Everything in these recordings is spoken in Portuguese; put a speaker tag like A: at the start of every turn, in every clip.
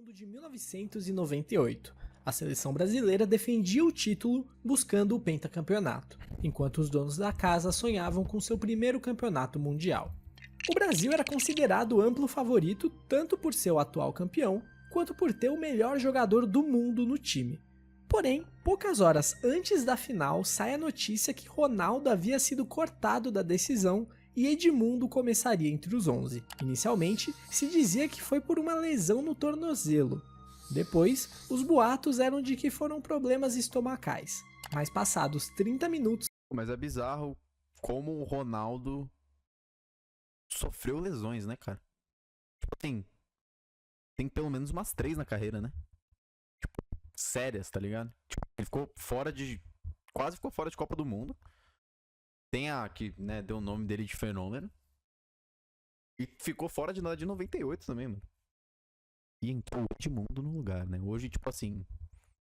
A: Mundo de 1998. A seleção brasileira defendia o título buscando o pentacampeonato, enquanto os donos da casa sonhavam com seu primeiro campeonato mundial. O Brasil era considerado amplo favorito tanto por ser o atual campeão, quanto por ter o melhor jogador do mundo no time. Porém, poucas horas antes da final sai a notícia que Ronaldo havia sido cortado da decisão e Edmundo começaria entre os 11. Inicialmente, se dizia que foi por uma lesão no tornozelo. Depois, os boatos eram de que foram problemas estomacais. Mas passados 30 minutos...
B: Mas é bizarro como o Ronaldo sofreu lesões, né, cara? Tipo, tem pelo menos umas 3 na carreira, né? Tipo, sérias, tá ligado? Tipo, ele ficou fora de... Quase ficou fora de Copa do Mundo. Tem a que, né, deu o nome dele de fenômeno. E ficou fora de 98 também, mano. E entrou o Edmundo no lugar, né? Hoje, tipo assim,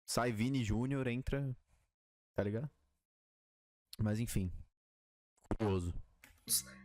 B: sai Vini Júnior, entra... Tá ligado? Mas enfim. Curioso.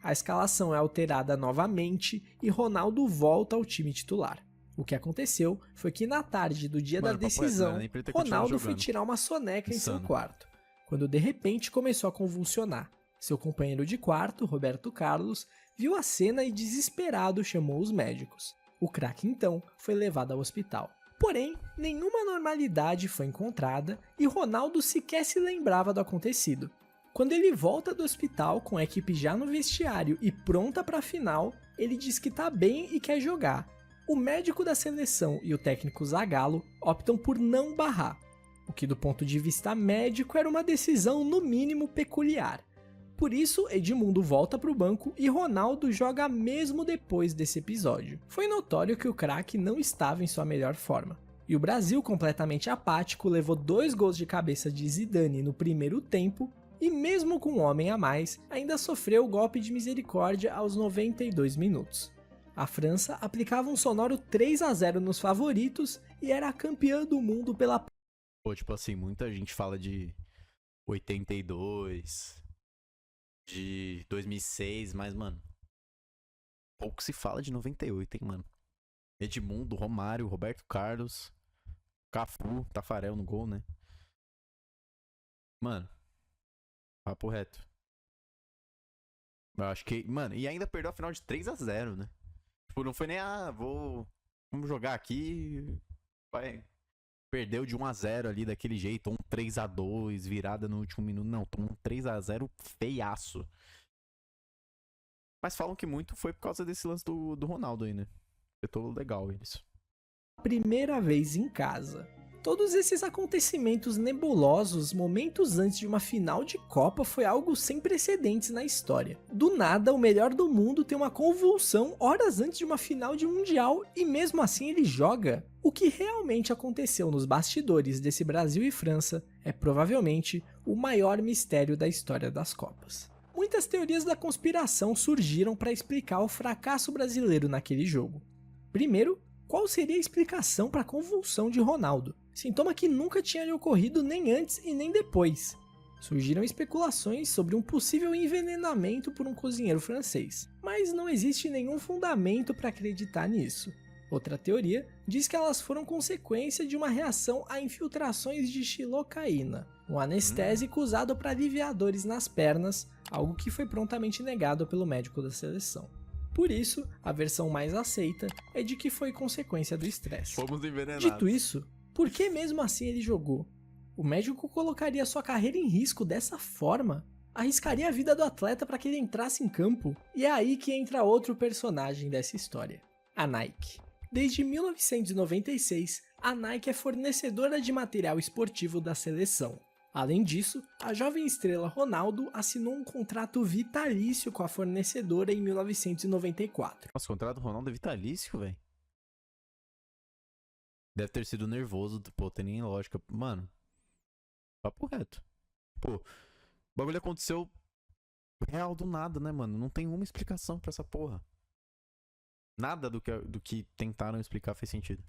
A: A escalação é alterada novamente e Ronaldo volta ao time titular. O que aconteceu foi que na tarde do dia da decisão, Ronaldo foi tirar uma soneca em seu quarto, quando de repente começou a convulsionar. Seu companheiro de quarto, Roberto Carlos, viu a cena e desesperado chamou os médicos. O craque então foi levado ao hospital. Porém, nenhuma normalidade foi encontrada e Ronaldo sequer se lembrava do acontecido. Quando ele volta do hospital com a equipe já no vestiário e pronta para a final, ele diz que tá bem e quer jogar. O médico da seleção e o técnico Zagallo optam por não barrar, o que do ponto de vista médico era uma decisão no mínimo peculiar. Por isso, Edmundo volta para o banco e Ronaldo joga mesmo depois desse episódio. Foi notório que o craque não estava em sua melhor forma. E o Brasil, completamente apático, levou 2 gols de cabeça de Zidane no primeiro tempo e mesmo com um homem a mais, ainda sofreu o golpe de misericórdia aos 92 minutos. A França aplicava um sonoro 3-0 nos favoritos e era a campeã do mundo pela...
B: Pô, tipo assim, muita gente fala de 82... de 2006, mas, mano, pouco se fala de 98, hein, mano. Edmundo, Romário, Roberto Carlos, Cafu, Tafarel no gol, né? Mano, papo reto. Eu acho que, mano, e ainda perdeu a final de 3-0, né? Tipo, não foi nem, vamos jogar aqui, vai... Perdeu de 1-0 ali daquele jeito, ou um 3-2, virada no último minuto. Não, tomou um 3-0 feiaço. Mas falam que muito foi por causa desse lance do Ronaldo aí, né? Eu tô legal isso.
A: Primeira vez em casa. Todos esses acontecimentos nebulosos momentos antes de uma final de Copa foi algo sem precedentes na história. Do nada, o melhor do mundo tem uma convulsão horas antes de uma final de Mundial e mesmo assim ele joga. O que realmente aconteceu nos bastidores desse Brasil e França é provavelmente o maior mistério da história das Copas. Muitas teorias da conspiração surgiram para explicar o fracasso brasileiro naquele jogo. Primeiro, qual seria a explicação para a convulsão de Ronaldo? Sintoma que nunca tinha lhe ocorrido nem antes e nem depois. Surgiram especulações sobre um possível envenenamento por um cozinheiro francês, mas não existe nenhum fundamento para acreditar nisso. Outra teoria diz que elas foram consequência de uma reação a infiltrações de xilocaína, um anestésico usado para aliviar dores nas pernas, algo que foi prontamente negado pelo médico da seleção. Por isso, a versão mais aceita é de que foi consequência do estresse.
B: Fomos envenenados.
A: Dito isso, por que mesmo assim ele jogou? O médico colocaria sua carreira em risco dessa forma? Arriscaria a vida do atleta para que ele entrasse em campo? E é aí que entra outro personagem dessa história, a Nike. Desde 1996, a Nike é fornecedora de material esportivo da seleção. Além disso, a jovem estrela Ronaldo assinou um contrato vitalício com a fornecedora em 1994.
B: Nossa, o contrato do Ronaldo é vitalício, velho. Deve ter sido nervoso, pô, tem nem lógica. Mano, papo reto. Pô, o bagulho aconteceu real do nada, né, mano? Não tem uma explicação pra essa porra. Nada do que tentaram explicar fez sentido.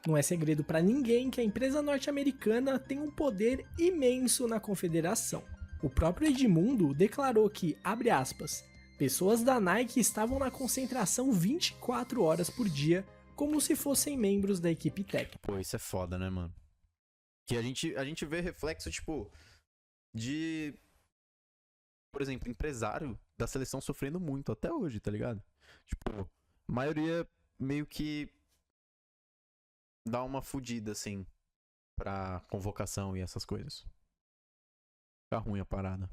A: Não é segredo para ninguém que a empresa norte-americana tem um poder imenso na confederação. O próprio Edmundo declarou que, abre aspas, pessoas da Nike estavam na concentração 24 horas por dia, como se fossem membros da equipe técnica.
B: Pô, isso é foda, né, mano? Que a gente vê reflexo, tipo, de, por exemplo, empresário da seleção sofrendo muito até hoje, tá ligado? Tipo, a maioria meio que dá uma fudida, assim, pra convocação e essas coisas. Fica ruim a parada.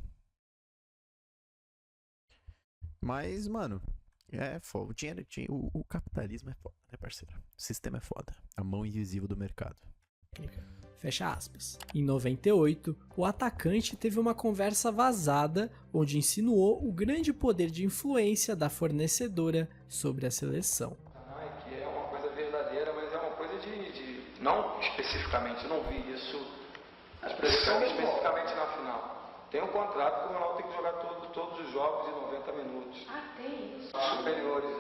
B: Mas, mano, é foda. O dinheiro, o capitalismo é foda, né, parceiro? O sistema é foda. A mão invisível do mercado.
A: Fecha aspas. Em 98, o atacante teve uma conversa vazada onde insinuou o grande poder de influência da fornecedora sobre a seleção.
C: A Nike é uma coisa verdadeira, mas é uma coisa de não especificamente, eu não vi isso especificamente na final. Tem um contrato que o Ronaldo tem que jogar todos os jogos de 90 minutos.
D: Ah, tem isso.
C: Os superiores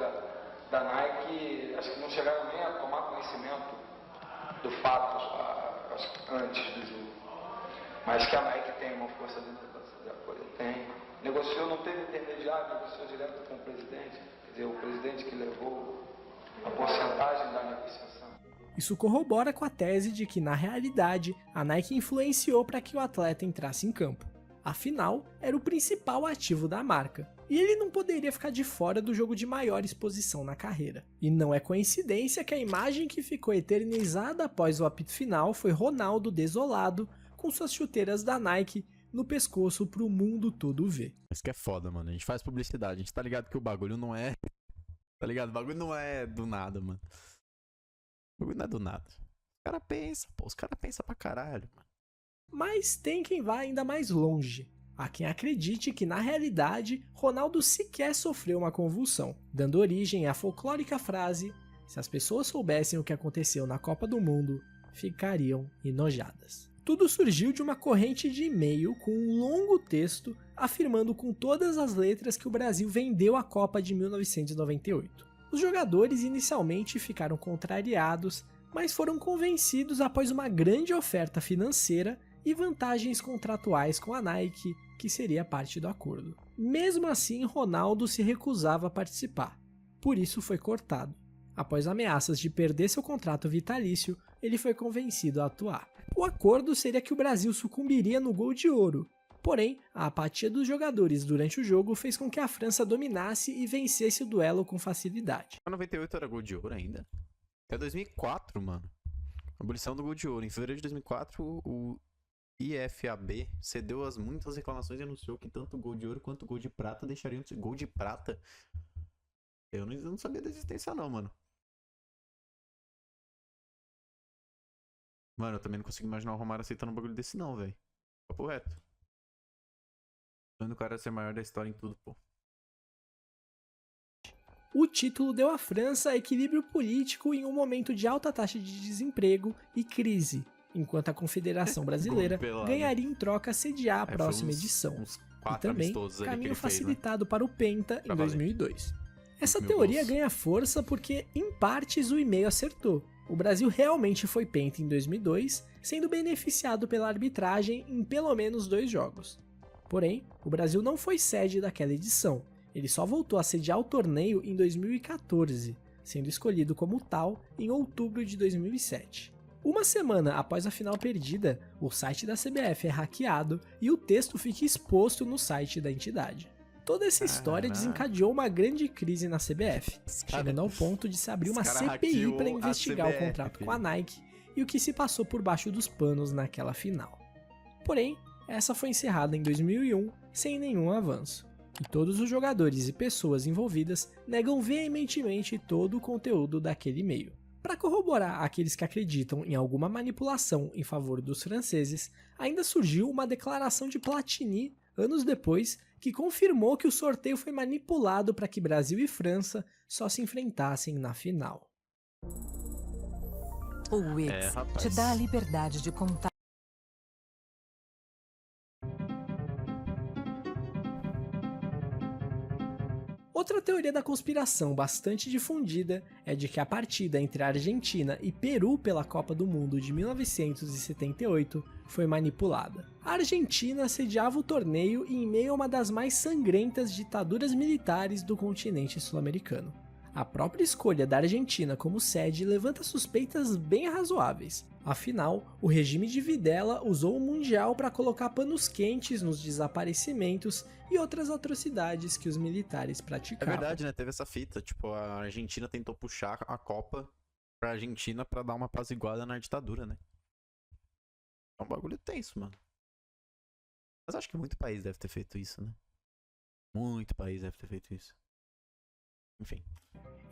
C: da Nike, acho que não chegaram nem a tomar conhecimento do fato antes do jogo. Mas que a Nike tem uma força de apoio, tem. Negociou, não teve intermediário, negociou direto com o presidente. Quer dizer, o presidente que levou a porcentagem da negociação.
A: Isso corrobora com a tese de que, na realidade, a Nike influenciou para que o atleta entrasse em campo. Afinal, era o principal ativo da marca, e ele não poderia ficar de fora do jogo de maior exposição na carreira. E não é coincidência que a imagem que ficou eternizada após o apito final foi Ronaldo desolado, com suas chuteiras da Nike no pescoço pro mundo todo ver.
B: Isso que é foda, mano. A gente faz publicidade, a gente tá ligado que o bagulho não é... Tá ligado? O bagulho não é do nada, mano. O bagulho não é do nada. Os caras pensam pra caralho, mano.
A: Mas tem quem vá ainda mais longe. Há quem acredite que, na realidade, Ronaldo sequer sofreu uma convulsão, dando origem à folclórica frase: se as pessoas soubessem o que aconteceu na Copa do Mundo, ficariam enojadas. Tudo surgiu de uma corrente de e-mail com um longo texto afirmando com todas as letras que o Brasil vendeu a Copa de 1998. Os jogadores inicialmente ficaram contrariados, mas foram convencidos após uma grande oferta financeira e vantagens contratuais com a Nike, que seria parte do acordo. Mesmo assim, Ronaldo se recusava a participar, por isso foi cortado. Após ameaças de perder seu contrato vitalício, ele foi convencido a atuar. O acordo seria que o Brasil sucumbiria no gol de ouro, porém, a apatia dos jogadores durante o jogo fez com que a França dominasse e vencesse o duelo com facilidade.
B: A 98 era gol de ouro ainda? É 2004, mano. Abolição do gol de ouro. Em fevereiro de 2004, o IFAB cedeu as muitas reclamações e anunciou que tanto o gol de ouro quanto o gol de prata deixariam de ser gol de prata. Eu não sabia da existência não, mano. Mano, eu também não consigo imaginar o Romário aceitando um bagulho desse não, velho. Papo reto. O cara ia ser maior da história em tudo, pô.
A: O título deu à França equilíbrio político em um momento de alta taxa de desemprego e crise, enquanto a Confederação Brasileira ganharia em troca sediar a próxima edição. E também caminho facilitado para o Penta em 2002. Essa teoria ganha força porque, em partes, o e-mail acertou. O Brasil realmente foi Penta em 2002, sendo beneficiado pela arbitragem em pelo menos 2 jogos. Porém, o Brasil não foi sede daquela edição. Ele só voltou a sediar o torneio em 2014, sendo escolhido como tal em outubro de 2007. Uma semana após a final perdida, o site da CBF é hackeado e o texto fica exposto no site da entidade. Toda essa história desencadeou uma grande crise na CBF, chegando ao ponto de se abrir uma CPI para investigar o contrato com a Nike e o que se passou por baixo dos panos naquela final. Porém, essa foi encerrada em 2001 sem nenhum avanço. E todos os jogadores e pessoas envolvidas negam veementemente todo o conteúdo daquele e-mail. Para corroborar aqueles que acreditam em alguma manipulação em favor dos franceses, ainda surgiu uma declaração de Platini, anos depois, que confirmou que o sorteio foi manipulado para que Brasil e França só se enfrentassem na final.
D: O Wix te dá a liberdade de contar.
A: Outra teoria da conspiração bastante difundida é de que a partida entre a Argentina e Peru pela Copa do Mundo de 1978 foi manipulada. A Argentina sediava o torneio em meio a uma das mais sangrentas ditaduras militares do continente sul-americano. A própria escolha da Argentina como sede levanta suspeitas bem razoáveis. Afinal, o regime de Videla usou o Mundial para colocar panos quentes nos desaparecimentos e outras atrocidades que os militares praticavam.
B: É verdade, né? Teve essa fita. Tipo, a Argentina tentou puxar a Copa pra Argentina pra dar uma apaziguada na ditadura, né? É um bagulho tenso, mano. Mas acho que muito país deve ter feito isso, né? Muito país deve ter feito isso. Enfim.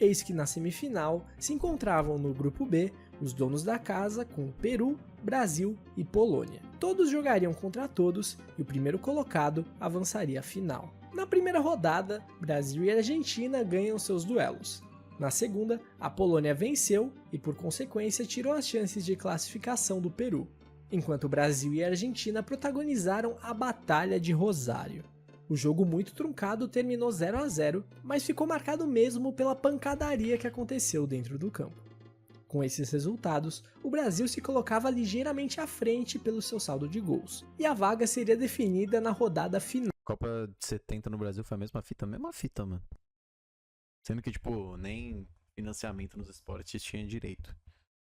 A: Eis que na semifinal se encontravam no grupo B os donos da casa com Peru, Brasil e Polônia. Todos jogariam contra todos e o primeiro colocado avançaria à final. Na primeira rodada, Brasil e Argentina ganham seus duelos. Na segunda, a Polônia venceu e por consequência tirou as chances de classificação do Peru, enquanto Brasil e Argentina protagonizaram a Batalha de Rosário. O jogo muito truncado terminou 0 a 0, mas ficou marcado mesmo pela pancadaria que aconteceu dentro do campo. Com esses resultados, o Brasil se colocava ligeiramente à frente pelo seu saldo de gols, e a vaga seria definida na rodada final.
B: Copa de 70 no Brasil foi a mesma fita, mano. Sendo que, tipo, nem financiamento nos esportes tinha direito.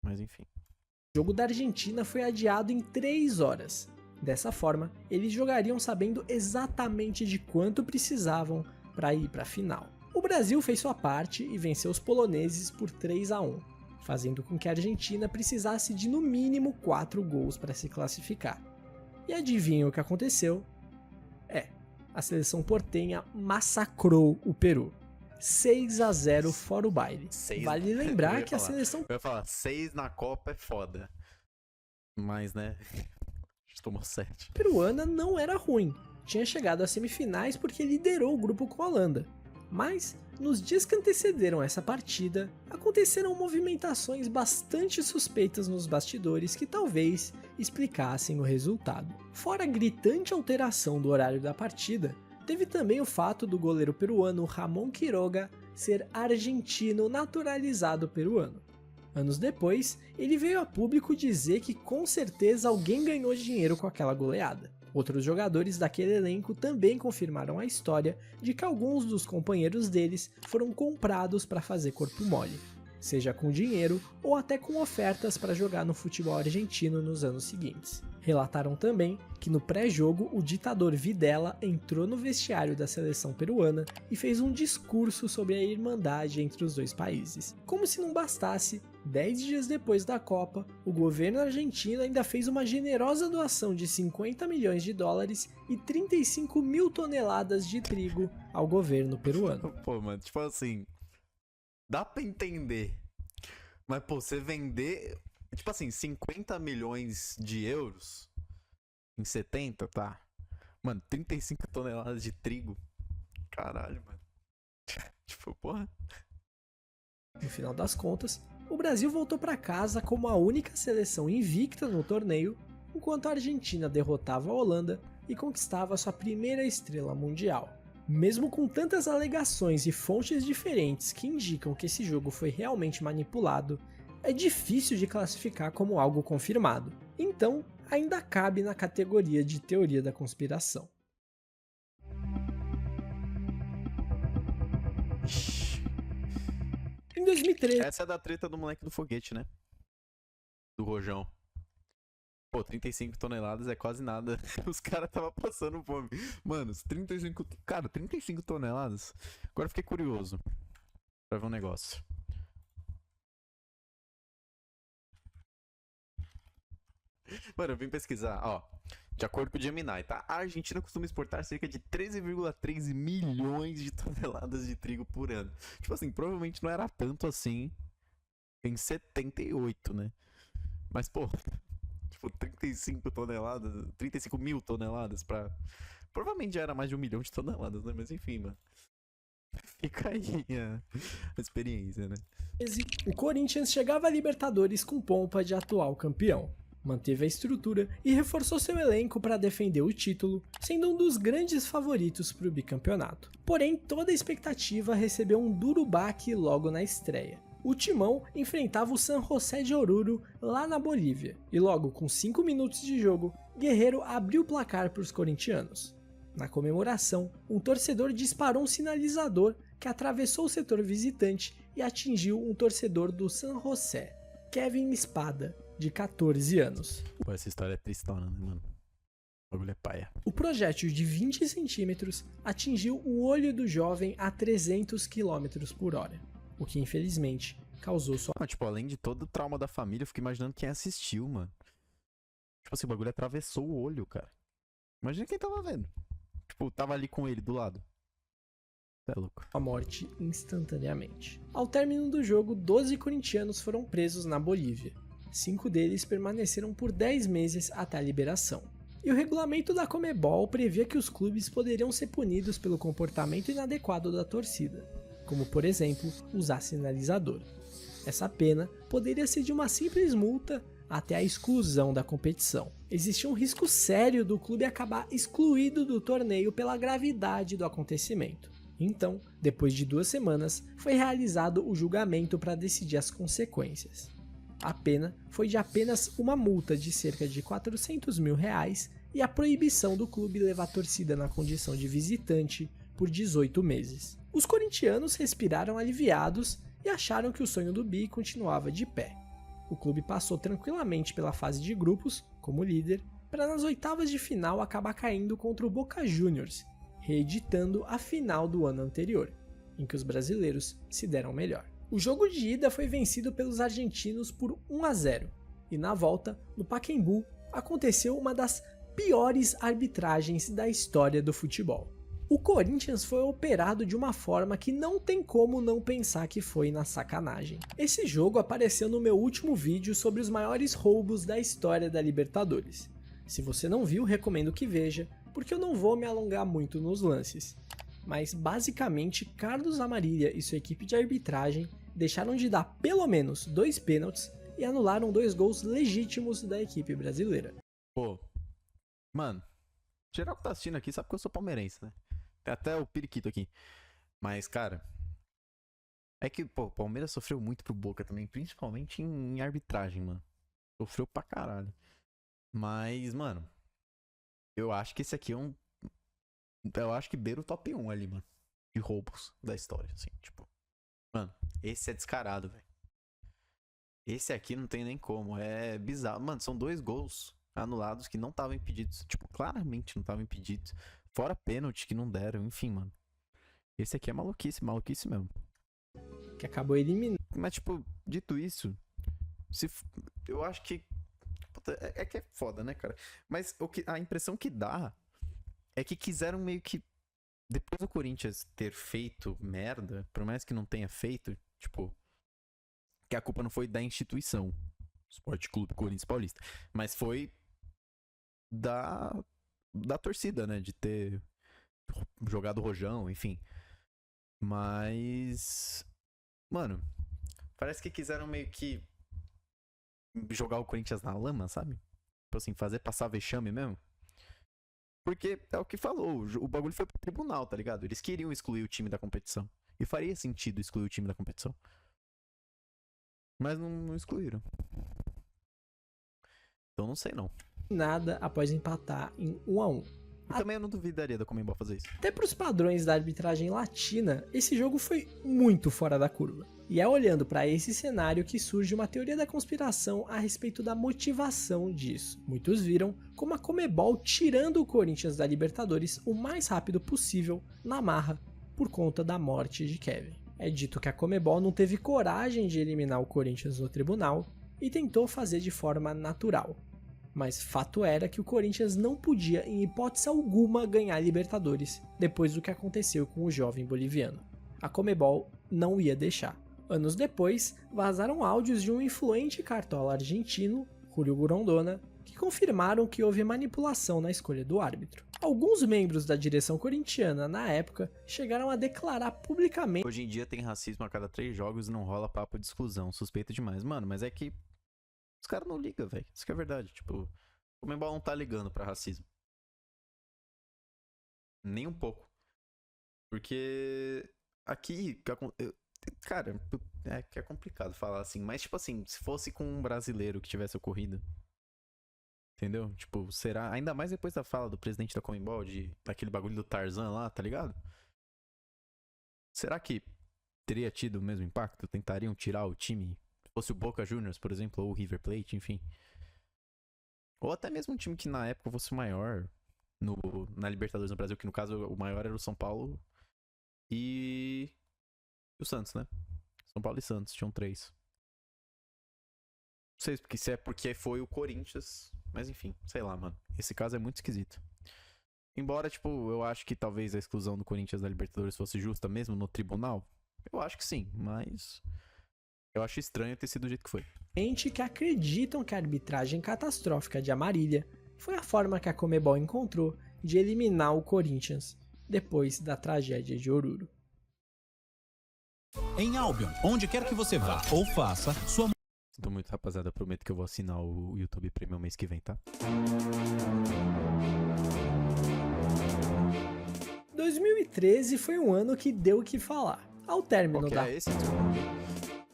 B: Mas enfim.
A: O jogo da Argentina foi adiado em 3 horas. Dessa forma, eles jogariam sabendo exatamente de quanto precisavam para ir para a final. O Brasil fez sua parte e venceu os poloneses por 3 a 1, fazendo com que a Argentina precisasse de no mínimo 4 gols para se classificar. E adivinha o que aconteceu? A seleção portenha massacrou o Peru. 6 a 0 fora o baile. Vale lembrar que a seleção...
B: Eu ia falar, 6 na Copa é foda. Mas, né... tomou 7.
A: peruana não era ruim, tinha chegado às semifinais porque liderou o grupo com a Holanda. Mas, nos dias que antecederam essa partida, aconteceram movimentações bastante suspeitas nos bastidores que talvez explicassem o resultado. Fora a gritante alteração do horário da partida, teve também o fato do goleiro peruano Ramon Quiroga ser argentino naturalizado peruano. Anos depois, ele veio a público dizer que com certeza alguém ganhou dinheiro com aquela goleada. Outros jogadores daquele elenco também confirmaram a história de que alguns dos companheiros deles foram comprados para fazer corpo mole, seja com dinheiro ou até com ofertas para jogar no futebol argentino nos anos seguintes. Relataram também que no pré-jogo o ditador Videla entrou no vestiário da seleção peruana e fez um discurso sobre a irmandade entre os dois países. Como se não bastasse, 10 dias depois da Copa, o governo argentino ainda fez uma generosa doação de 50 milhões de dólares e 35 mil toneladas de trigo ao governo peruano.
B: Pô, mano, tipo assim, dá pra entender, mas pô, você vender, tipo assim, 50 milhões de euros em 70, tá? Mano, 35 toneladas de trigo, caralho, mano. Tipo, porra.
A: No final das contas, o Brasil voltou para casa como a única seleção invicta no torneio, enquanto a Argentina derrotava a Holanda e conquistava sua primeira estrela mundial. Mesmo com tantas alegações e fontes diferentes que indicam que esse jogo foi realmente manipulado, é difícil de classificar como algo confirmado, então ainda cabe na categoria de teoria da conspiração. Em 2013...
B: Essa é da treta do moleque do foguete, né? Do rojão. Pô, 35 toneladas é quase nada. Os caras tava passando fome. Mano, 35... Cara, 35 toneladas? Agora eu fiquei curioso pra ver um negócio. Mano, eu vim pesquisar, ó. De acordo com o Gemini, tá? A Argentina costuma exportar cerca de 13,3 milhões de toneladas de trigo por ano. Tipo assim, provavelmente não era tanto assim em 78, né? Mas, pô, tipo, 35 mil toneladas pra... Provavelmente já era mais de 1 milhão de toneladas, né? Mas enfim, mano. Fica aí a experiência, né?
A: O Corinthians chegava a Libertadores com pompa de atual campeão. Manteve a estrutura e reforçou seu elenco para defender o título, sendo um dos grandes favoritos para o bicampeonato. Porém, toda a expectativa recebeu um duro baque logo na estreia. O Timão enfrentava o San José de Oruro lá na Bolívia, e logo com 5 minutos de jogo, Guerreiro abriu o placar para os corintianos. Na comemoração, um torcedor disparou um sinalizador que atravessou o setor visitante e atingiu um torcedor do San José, Kevin Espada, de 14 anos.
B: Pô, essa história é tristona, né, mano? O bagulho é paia.
A: O projétil de 20 centímetros atingiu o olho do jovem a 300 km por hora, o que infelizmente causou sua...
B: Tipo, além de todo o trauma da família, eu fico imaginando quem assistiu, mano. Tipo assim, o bagulho atravessou o olho, cara. Imagina quem tava vendo. Tipo, tava ali com ele do lado. É louco.
A: A morte instantaneamente. Ao término do jogo, 12 corintianos foram presos na Bolívia. 5 deles permaneceram por 10 meses até a liberação. E o regulamento da Conmebol previa que os clubes poderiam ser punidos pelo comportamento inadequado da torcida, como por exemplo, usar sinalizador. Essa pena poderia ser de uma simples multa até a exclusão da competição. Existia um risco sério do clube acabar excluído do torneio pela gravidade do acontecimento. Então, depois de 2 semanas, foi realizado o julgamento para decidir as consequências. A pena foi de apenas uma multa de cerca de R$400 mil e a proibição do clube levar a torcida na condição de visitante por 18 meses. Os corintianos respiraram aliviados e acharam que o sonho do Bi continuava de pé. O clube passou tranquilamente pela fase de grupos, como líder, para nas oitavas de final acabar caindo contra o Boca Juniors, reeditando a final do ano anterior, em que os brasileiros se deram melhor. O jogo de ida foi vencido pelos argentinos por 1-0, e na volta, no Pacaembu, aconteceu uma das piores arbitragens da história do futebol. O Corinthians foi operado de uma forma que não tem como não pensar que foi na sacanagem. Esse jogo apareceu no meu último vídeo sobre os maiores roubos da história da Libertadores. Se você não viu, recomendo que veja, porque eu não vou me alongar muito nos lances. Mas basicamente, Carlos Amarília e sua equipe de arbitragem deixaram de dar pelo menos 2 pênaltis e anularam 2 gols legítimos da equipe brasileira.
B: Pô, mano, geral que tá assistindo aqui sabe que eu sou palmeirense, né? Tem até o periquito aqui. Mas, cara, é que, pô, o Palmeiras sofreu muito pro Boca também, principalmente em arbitragem, mano. Sofreu pra caralho. Mas, mano, eu acho que esse aqui é um... Eu acho que beira o top 1 ali, mano, de roubos da história, assim, tipo... Mano, esse é descarado, velho. Esse aqui não tem nem como, é bizarro. Mano, são 2 gols anulados que não estavam impedidos. Tipo, claramente não estavam impedidos. Fora pênalti que não deram, enfim, mano. Esse aqui é maluquice, maluquice mesmo.
A: Que acabou eliminando.
B: Mas, tipo, dito isso, eu acho que... Puta, é que é foda, né, cara? Mas a impressão que dá é que quiseram meio que... Depois do Corinthians ter feito merda, por mais que não tenha feito, tipo... Que a culpa não foi da instituição, Esporte Clube Corinthians Paulista, mas foi da torcida, né? De ter jogado rojão, enfim. Mas... Mano, parece que quiseram meio que jogar o Corinthians na lama, sabe? Tipo assim, fazer passar vexame mesmo. Porque é o que falou, o bagulho foi pro tribunal, tá ligado? Eles queriam excluir o time da competição. E faria sentido excluir o time da competição. Mas não excluíram. Então não sei não.
A: Nada após empatar em 1-1.
B: Também eu não duvidaria da Conmebol fazer isso.
A: Até para os padrões da arbitragem latina, esse jogo foi muito fora da curva. E é olhando para esse cenário que surge uma teoria da conspiração a respeito da motivação disso. Muitos viram como a Conmebol tirando o Corinthians da Libertadores o mais rápido possível na marra por conta da morte de Kevin. É dito que a Conmebol não teve coragem de eliminar o Corinthians no tribunal e tentou fazer de forma natural. Mas fato era que o Corinthians não podia, em hipótese alguma, ganhar a Libertadores depois do que aconteceu com o jovem boliviano. A Conmebol não ia deixar. Anos depois, vazaram áudios de um influente cartola argentino, Julio Grondona, que confirmaram que houve manipulação na escolha do árbitro. Alguns membros da direção corintiana, na época, chegaram a declarar publicamente...
B: Hoje em dia tem racismo a cada 3 jogos e não rola papo de exclusão, suspeita demais. Mano, mas é que os caras não ligam, velho. Isso que é verdade. Tipo, o Conmebol não tá ligando pra racismo. Nem um pouco. Porque aqui... Cara, é que é complicado falar assim. Mas, tipo assim, se fosse com um brasileiro que tivesse ocorrido... Entendeu? Tipo, será... Ainda mais depois da fala do presidente da Conmebol, daquele bagulho do Tarzan lá, tá ligado? Será que teria tido o mesmo impacto? Tentariam tirar o time? Se fosse o Boca Juniors, por exemplo, ou o River Plate, enfim. Ou até mesmo um time que na época fosse maior na Libertadores no Brasil, que no caso o maior era o São Paulo e o Santos, né? São Paulo e Santos, tinham 3. Não sei se é porque foi o Corinthians, mas enfim, sei lá, mano. Esse caso é muito esquisito. Embora, tipo, eu acho que talvez a exclusão do Corinthians da Libertadores fosse justa mesmo no tribunal. Eu acho que sim, mas eu acho estranho ter sido do jeito que foi.
A: Gente que acreditam que a arbitragem catastrófica de Amarília foi a forma que a Conmebol encontrou de eliminar o Corinthians depois da tragédia de Oruro.
E: Em Albion, onde quer que você vá ou faça, sua...
B: Sinto muito, rapaziada, prometo que eu vou assinar o YouTube Premium mês que vem, tá?
A: 2013 foi um ano que deu o que falar. Ao término da...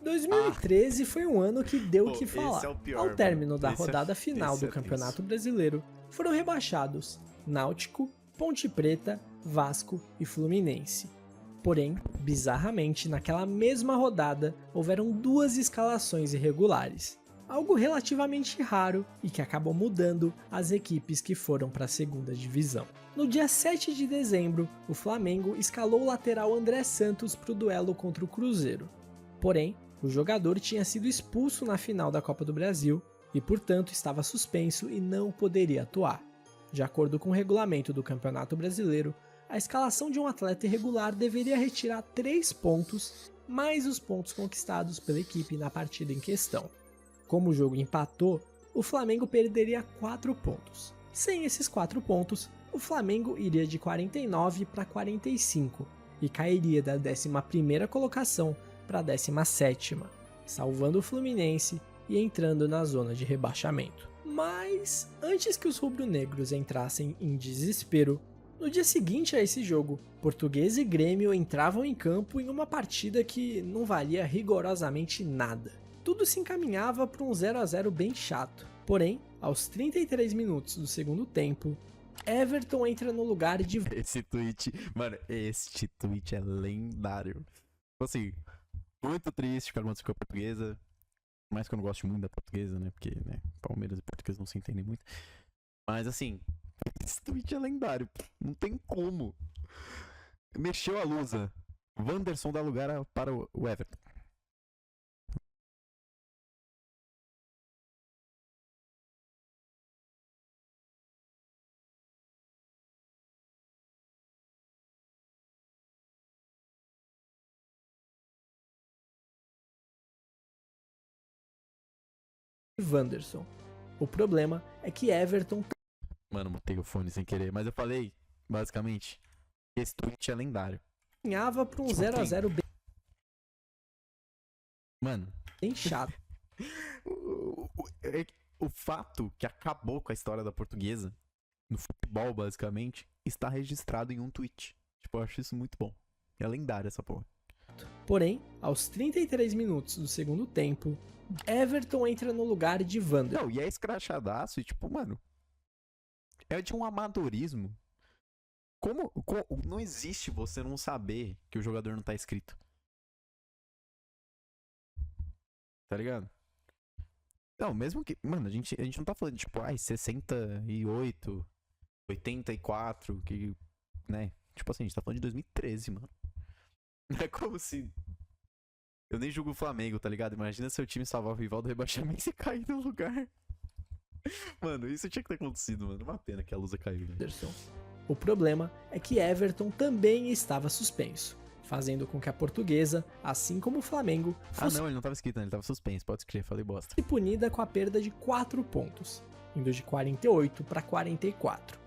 A: 2013 foi um ano que deu o que falar.
B: É o pior,
A: ao término da
B: esse
A: rodada final do Campeonato Brasileiro, foram rebaixados Náutico, Ponte Preta, Vasco e Fluminense. Porém, bizarramente, naquela mesma rodada, houveram 2 escalações irregulares. Algo relativamente raro e que acabou mudando as equipes que foram para a segunda divisão. No dia 7 de dezembro, o Flamengo escalou o lateral André Santos para o duelo contra o Cruzeiro. Porém, o jogador tinha sido expulso na final da Copa do Brasil e, portanto, estava suspenso e não poderia atuar. De acordo com o regulamento do Campeonato Brasileiro, a escalação de um atleta irregular deveria retirar 3 pontos, mais os pontos conquistados pela equipe na partida em questão. Como o jogo empatou, o Flamengo perderia 4 pontos. Sem esses 4 pontos, o Flamengo iria de 49 para 45 e cairia da 11ª colocação para a 17ª, salvando o Fluminense e entrando na zona de rebaixamento. Mas, antes que os rubro-negros entrassem em desespero, no dia seguinte a esse jogo, Portuguesa e Grêmio entravam em campo em uma partida que não valia rigorosamente nada. Tudo se encaminhava para um 0 a 0 bem chato. Porém, aos 33 minutos do segundo tempo, Everton entra no lugar de...
B: Esse tweet é lendário. Assim, muito triste que aconteceu com a Portuguesa. Mais que eu não gosto muito da Portuguesa, né? Porque, né, Palmeiras e Portuguesa não se entendem muito. Mas, assim, esse tweet é lendário. Não tem como. Mexeu a lusa. Wanderson dá lugar para o Everton.
A: Wanderson. O problema é que Everton...
B: Mano, botei o fone sem querer, mas eu falei, basicamente, que esse tweet é lendário.
A: Caminhava para um 0 a 0 bem...
B: Mano...
A: bem chato.
B: O fato que acabou com a história da Portuguesa, no futebol, basicamente, está registrado em um tweet. Tipo, eu acho isso muito bom. É lendário essa porra.
A: Porém, aos 33 minutos do segundo tempo, Everton entra no lugar de Wanderson.
B: Não, e é escrachadaço e tipo, mano, é de um amadorismo. Como não existe você não saber que o jogador não tá inscrito? Tá ligado? Não, mesmo que, mano, a gente não tá falando tipo, 68, 84, que, né? Tipo assim, a gente tá falando de 2013, mano. É como se... Eu nem julgo o Flamengo, tá ligado? Imagina seu time salvar o rival do rebaixamento e você cair no lugar. Mano, isso tinha que ter acontecido, mano. Uma pena que a Lusa caiu, né?
A: O problema é que Everton também estava suspenso, fazendo com que a Portuguesa, assim como o Flamengo, fosse...
B: Ah, não, ele não tava escrito, né? Ele tava suspenso. Pode escrever, falei bosta.
A: punida com a perda de 4 pontos, indo de 48 para 44.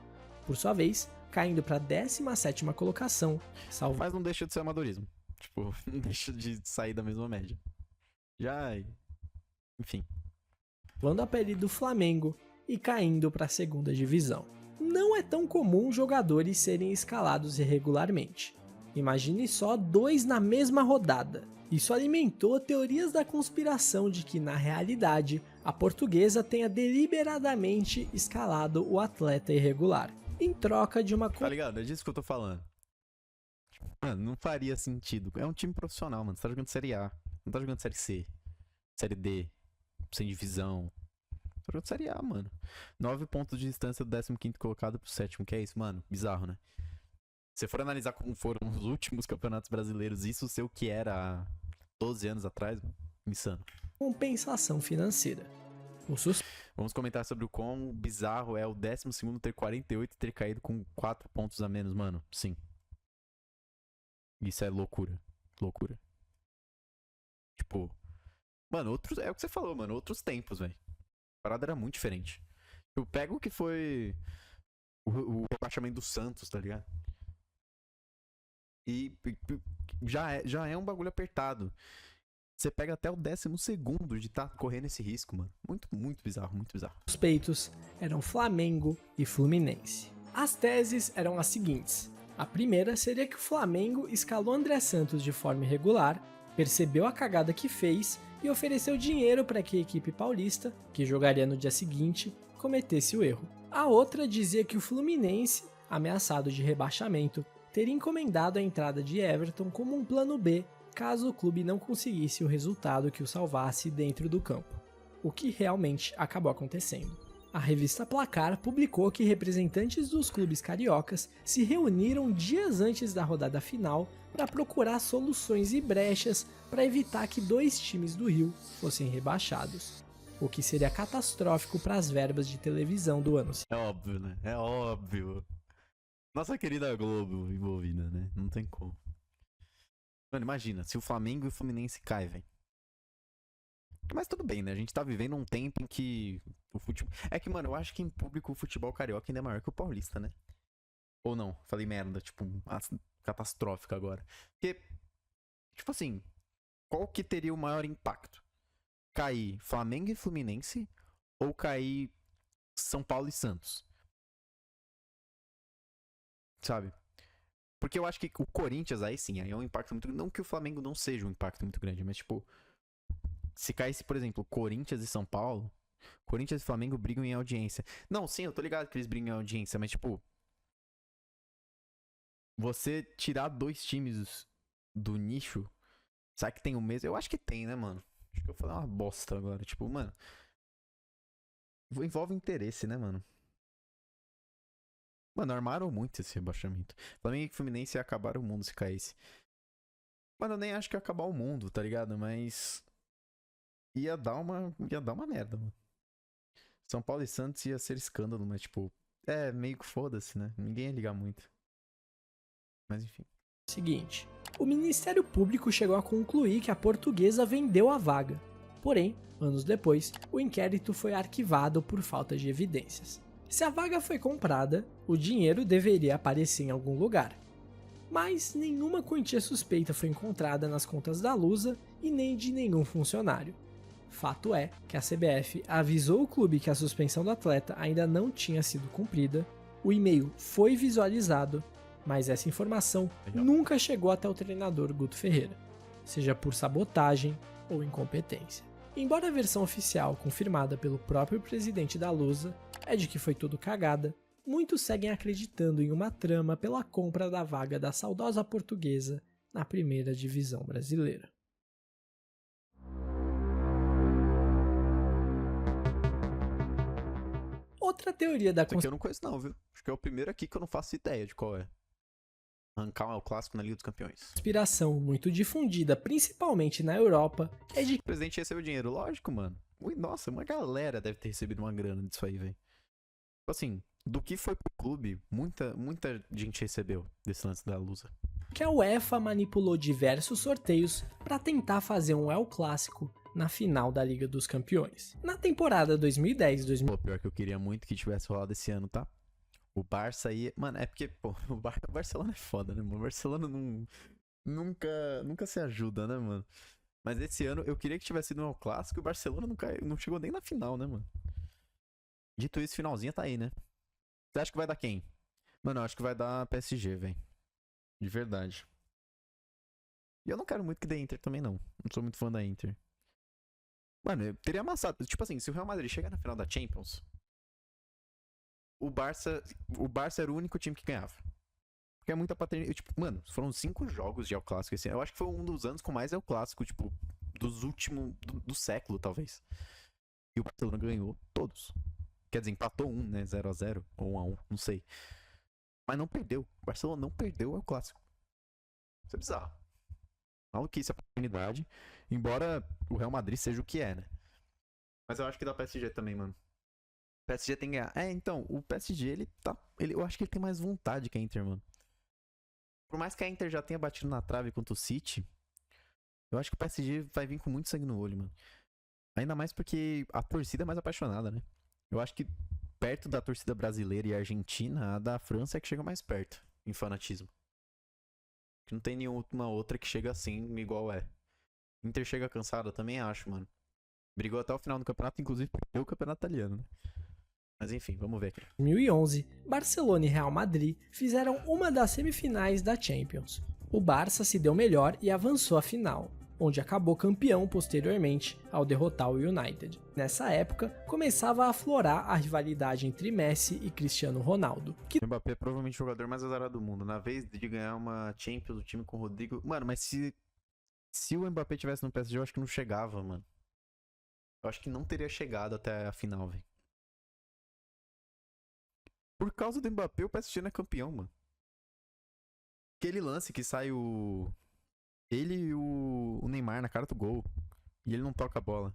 A: Por sua vez, caindo para a 17ª colocação, salvo...
B: Mas não deixa de ser amadorismo. Tipo, não deixa de sair da mesma média. Já... Enfim.
A: Levando a pele do Flamengo e caindo para a segunda divisão. Não é tão comum jogadores serem escalados irregularmente. Imagine só 2 na mesma rodada. Isso alimentou teorias da conspiração de que, na realidade, a Portuguesa tenha deliberadamente escalado o atleta irregular, em troca de uma...
B: Tá ligado? É disso que eu tô falando. Mano, não faria sentido. É um time profissional, mano. Você tá jogando Série A. Não tá jogando Série C. Série D. Sem divisão. Tá jogando Série A, mano. 9 pontos de distância do 15º colocado pro 7º. Que é isso, mano? Bizarro, né? Se você for analisar como foram os últimos campeonatos brasileiros, isso ser o que era há 12 anos atrás, mano. Insano.
A: Compensação financeira.
B: Vamos comentar sobre o quão bizarro é o 12º ter 48 e ter caído com 4 pontos a menos, mano. Sim. Isso é loucura. Loucura. Tipo... Mano, outros... É o que você falou, mano. Outros tempos, velho. A parada era muito diferente. Eu pego o que foi... O rebaixamento do Santos, tá ligado? E... Já é um bagulho apertado. Você pega até o 12º de estar correndo esse risco, mano. Muito, muito bizarro, muito bizarro.
A: Os suspeitos eram Flamengo e Fluminense. As teses eram as seguintes. A primeira seria que o Flamengo escalou André Santos de forma irregular, percebeu a cagada que fez e ofereceu dinheiro para que a equipe paulista, que jogaria no dia seguinte, cometesse o erro. A outra dizia que o Fluminense, ameaçado de rebaixamento, teria encomendado a entrada de Everton como um plano B caso o clube não conseguisse o resultado que o salvasse dentro do campo, o que realmente acabou acontecendo. A revista Placar publicou que representantes dos clubes cariocas se reuniram dias antes da rodada final para procurar soluções e brechas para evitar que 2 times do Rio fossem rebaixados, o que seria catastrófico para as verbas de televisão do ano.
B: É óbvio, né? É óbvio. Nossa querida Globo envolvida, né? Não tem como. Mano, imagina, se o Flamengo e o Fluminense caem, velho. Mas tudo bem, né? A gente tá vivendo um tempo em que o futebol... É que, mano, eu acho que em público o futebol carioca ainda é maior que o paulista, né? Ou não? Falei merda, tipo, catastrófica agora. Porque, tipo assim, qual que teria o maior impacto? Cair Flamengo e Fluminense ou cair São Paulo e Santos? Sabe? Porque eu acho que o Corinthians, aí sim, aí é um impacto muito grande. Não que o Flamengo não seja um impacto muito grande, mas tipo... Se caísse, por exemplo, Corinthians e São Paulo... Corinthians e Flamengo brigam em audiência. Não, sim, eu tô ligado que eles brigam em audiência, mas tipo... Você tirar 2 times do nicho... Será que tem o mesmo? Eu acho que tem, né, mano? Acho que eu falei uma bosta agora. Tipo, mano... Envolve interesse, né, mano? Mano, armaram muito esse rebaixamento. Flamengo e Fluminense acabaram o mundo se caísse. Mano, eu nem acho que ia acabar o mundo, tá ligado? Mas... Ia dar uma merda, mano. São Paulo e Santos ia ser escândalo, mas tipo... É, meio que foda-se, né? Ninguém ia ligar muito. Mas enfim.
A: Seguinte, o Ministério Público chegou a concluir que a Portuguesa vendeu a vaga. Porém, anos depois, o inquérito foi arquivado por falta de evidências. Se a vaga foi comprada, o dinheiro deveria aparecer em algum lugar. Mas nenhuma quantia suspeita foi encontrada nas contas da Lusa e nem de nenhum funcionário. Fato é que a CBF avisou o clube que a suspensão do atleta ainda não tinha sido cumprida, o e-mail foi visualizado, mas essa informação nunca chegou até o treinador Guto Ferreira, seja por sabotagem ou incompetência. Embora a versão oficial, confirmada pelo próprio presidente da Lusa, é de que foi tudo cagada, muitos seguem acreditando em uma trama pela compra da vaga da saudosa Portuguesa na primeira divisão brasileira. Outra teoria da
B: conspiração... eu não conheço não, viu? Acho que é o primeiro aqui que eu não faço ideia de qual é. Arrancar o clássico na Liga dos Campeões.
A: Conspiração muito difundida, principalmente na Europa, é de que
B: o presidente recebeu dinheiro. Lógico, mano. Nossa, uma galera deve ter recebido uma grana disso aí, velho. Tipo assim, do que foi pro clube, muita gente recebeu desse lance da Lusa.
A: Que a UEFA manipulou diversos sorteios para tentar fazer um El Clássico na final da Liga dos Campeões. Na temporada 2010-2011...
B: Pô, pior que eu queria muito que tivesse rolado esse ano, tá? O Barça aí... Mano, é porque, pô, o Barcelona é foda, né, mano? O Barcelona nunca se ajuda, né, mano? Mas esse ano eu queria que tivesse sido um El Clássico e o Barcelona não chegou nem na final, né, mano? Dito isso, finalzinha tá aí, né? Você acha que vai dar quem? Mano, eu acho que vai dar PSG, velho. De verdade. E eu não quero muito que dê Inter também, não. Não sou muito fã da Inter. Mano, eu teria amassado. Tipo assim, se o Real Madrid chegar na final da Champions, o Barça era o único time que ganhava. Porque é muita paternidade. Tipo, mano, foram 5 jogos de El Clássico esse ano. Eu acho que foi um dos anos com mais El Clássico, tipo, dos últimos. Do século, talvez. E o Barcelona ganhou todos. Quer dizer, empatou um, né? 0x0 ou 1x1, não sei. Mas não perdeu. O Barcelona não perdeu o El Clássico. Isso é bizarro. Maluquice a paternidade. Embora o Real Madrid seja o que é, né? Mas eu acho que dá PSG também, mano. O PSG tem que ganhar. Então, o PSG, eu acho que ele tem mais vontade que a Inter, mano. Por mais que a Inter já tenha batido na trave contra o City, eu acho que o PSG vai vir com muito sangue no olho, mano. Ainda mais porque a torcida é mais apaixonada, né? Eu acho que perto da torcida brasileira e argentina, a da França é que chega mais perto em fanatismo. Que não tem nenhuma outra que chega assim, igual é. Inter chega cansada, também acho, mano. Brigou até o final do campeonato, inclusive perdeu o campeonato italiano, né? Mas enfim, vamos ver aqui.
A: Em 2011, Barcelona e Real Madrid fizeram uma das semifinais da Champions. O Barça se deu melhor e avançou à final, onde acabou campeão posteriormente ao derrotar o United. Nessa época, começava a aflorar a rivalidade entre Messi e Cristiano Ronaldo.
B: O Mbappé é provavelmente o jogador mais azarado do mundo. Na vez de ganhar uma Champions, o time com o Rodrigo... Mano, mas se o Mbappé tivesse no PSG, eu acho que não chegava, mano. Eu acho que não teria chegado até a final, velho. Por causa do Mbappé, o PSG não é campeão, mano. Aquele lance que sai ele e o Neymar na cara do gol. E ele não toca a bola.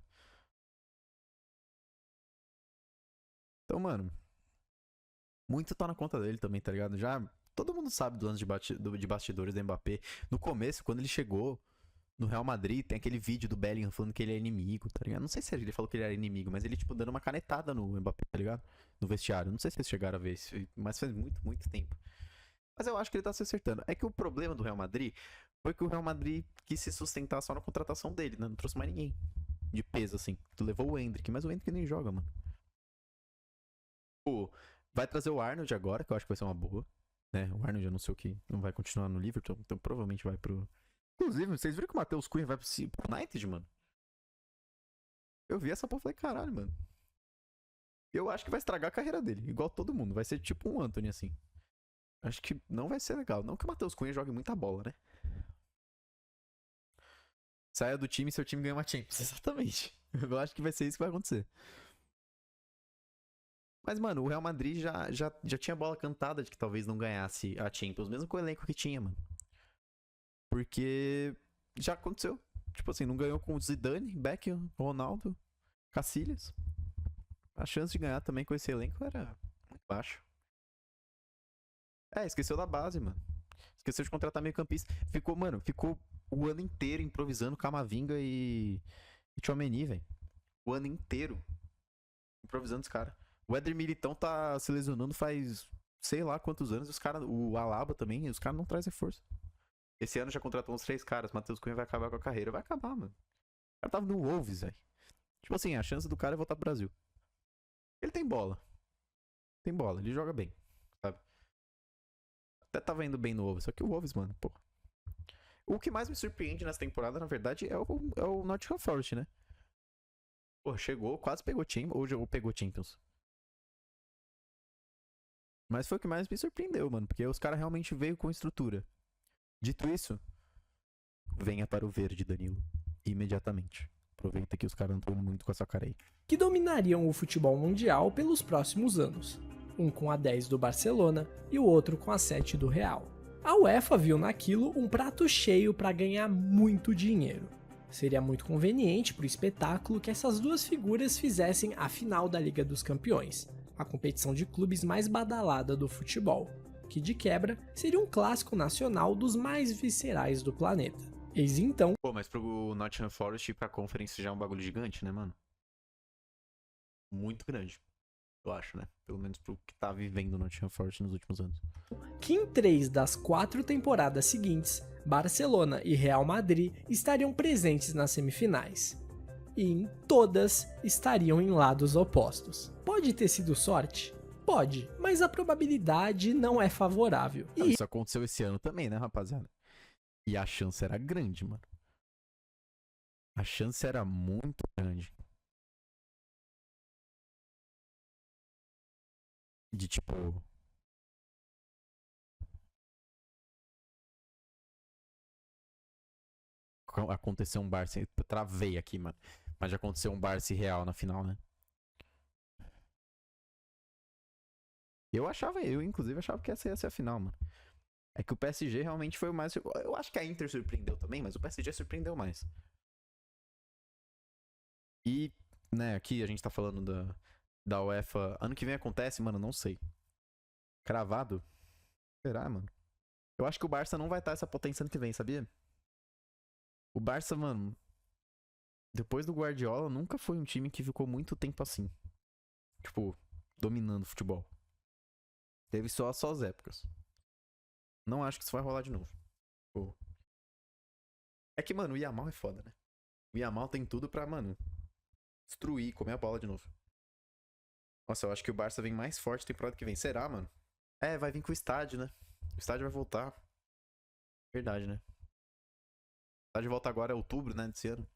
B: Então, mano, muito tá na conta dele também, tá ligado? Já todo mundo sabe do lance de bastidores do Mbappé. No começo, quando ele chegou no Real Madrid, tem aquele vídeo do Bellingham falando que ele é inimigo, tá ligado? Não sei se ele falou que ele era inimigo, mas ele, tipo, dando uma canetada no Mbappé, tá ligado? No vestiário. Não sei se vocês chegaram a ver isso, mas faz muito, muito tempo. Mas eu acho que ele tá se acertando. É que o problema do Real Madrid foi que o Real Madrid quis se sustentar só na contratação dele, né? Não trouxe mais ninguém de peso, assim. Tu levou o Endrick, mas o Endrick nem joga, mano. Pô, vai trazer o Arnold agora, que eu acho que vai ser uma boa, né? O Arnold anunciou que não vai continuar no Liverpool, então provavelmente vai pro... Inclusive, vocês viram que o Matheus Cunha vai pro United, mano? Eu vi essa porra e falei, caralho, mano. Eu acho que vai estragar a carreira dele, igual todo mundo. Vai ser tipo um Anthony, assim. Acho que não vai ser legal. Não que o Matheus Cunha jogue muita bola, né? Saia do time e seu time ganha uma Champions. Exatamente. Eu acho que vai ser isso que vai acontecer. Mas, mano, o Real Madrid já tinha bola cantada de que talvez não ganhasse a Champions, mesmo com o elenco que tinha, mano. Porque já aconteceu. Tipo assim, não ganhou com o Zidane, Beckham, Ronaldo, Casillas. A chance de ganhar também com esse elenco era muito baixa. Esqueceu da base, mano. Esqueceu de contratar meio campista. Ficou o ano inteiro improvisando Camavinga e Tchouaméni, velho. O ano inteiro improvisando os caras. O Éder Militão tá se lesionando faz sei lá quantos anos. Os caras, o Alaba também, os caras não trazem reforço. Esse ano já contratou uns 3 caras. Matheus Cunha vai acabar com a carreira. Vai acabar, mano. O cara tava no Wolves, velho. Tipo assim, a chance do cara é voltar pro Brasil. Ele tem bola. Tem bola, ele joga bem, sabe? Até tava indo bem no Wolves. Só que o Wolves, mano, pô. O que mais me surpreende nessa temporada, na verdade, é o Nottingham Forest, né? Pô, chegou, quase pegou Champions. Ou pegou Champions. Mas foi o que mais me surpreendeu, mano. Porque os caras realmente veio com estrutura. Dito isso, venha para o verde, Danilo. Imediatamente. Aproveita que os caras não estão muito com essa cara aí.
A: Que dominariam o futebol mundial pelos próximos anos. Um com a 10 do Barcelona e o outro com a 7 do Real. A UEFA viu naquilo um prato cheio para ganhar muito dinheiro. Seria muito conveniente para o espetáculo que essas duas figuras fizessem a final da Liga dos Campeões, a competição de clubes mais badalada do futebol, que de quebra seria um clássico nacional dos mais viscerais do planeta. Eis então...
B: Pô, mas pro Nottingham Forest ir pra Conference já é um bagulho gigante, né, mano? Muito grande, eu acho, né? Pelo menos pro que tá vivendo o Nottingham Forest nos últimos anos.
A: Que em 3 das 4 temporadas seguintes, Barcelona e Real Madrid estariam presentes nas semifinais. E em todas estariam em lados opostos. Pode ter sido sorte? Pode, mas a probabilidade não é favorável.
B: E isso aconteceu esse ano também, né, rapaziada? E a chance era grande, mano. A chance era muito grande. De tipo... acontecer um Barça. Eu travei aqui, mano. Mas já aconteceu um Barça Real na final, né? Eu inclusive achava que essa ia ser a final, mano. É que o PSG realmente foi o mais... Eu acho que a Inter surpreendeu também, mas o PSG surpreendeu mais. E, né, aqui a gente tá falando da UEFA. Ano que vem acontece, mano, não sei. Cravado? Será, mano? Eu acho que o Barça não vai estar essa potência ano que vem, sabia? O Barça, mano, depois do Guardiola, nunca foi um time que ficou muito tempo assim. Tipo, dominando o futebol. Teve só as épocas. Não acho que isso vai rolar de novo. Pô. É que, mano, o Yamal é foda, né? O Yamal tem tudo pra, mano, destruir, comer a bola de novo. Nossa, eu acho que o Barça vem mais forte temporada que vem. Será, mano? É, vai vir com o estádio, né? O estádio vai voltar. Verdade, né? O estádio volta agora, é outubro, né? Desse ano.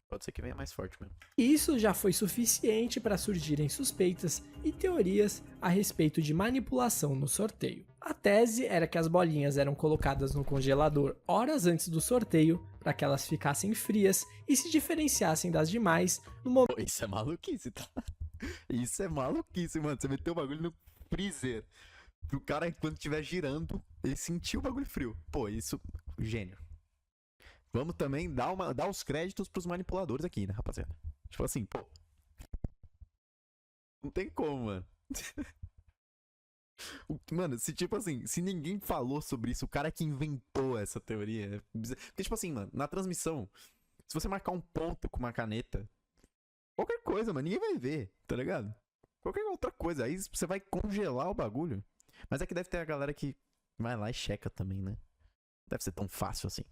B: Pode ser que venha mais forte mesmo.
A: Isso já foi suficiente para surgirem suspeitas e teorias a respeito de manipulação no sorteio. A tese era que as bolinhas eram colocadas no congelador horas antes do sorteio para que elas ficassem frias e se diferenciassem das demais no momento.
B: Pô, isso é maluquice, tá? Isso é maluquice, mano. Você meteu o bagulho no freezer. Pro cara, quando estiver girando, ele sentir o bagulho frio. Pô, isso... Gênio. Vamos também dar os créditos pros manipuladores aqui, né, rapaziada? Tipo assim, pô. Não tem como, mano. Mano, se tipo assim, se ninguém falou sobre isso, o cara que inventou essa teoria. Porque, tipo assim, mano, na transmissão, se você marcar um ponto com uma caneta, qualquer coisa, mano, ninguém vai ver, tá ligado? Qualquer outra coisa. Aí você vai congelar o bagulho. Mas é que deve ter a galera que vai lá e checa também, né? Não deve ser tão fácil assim.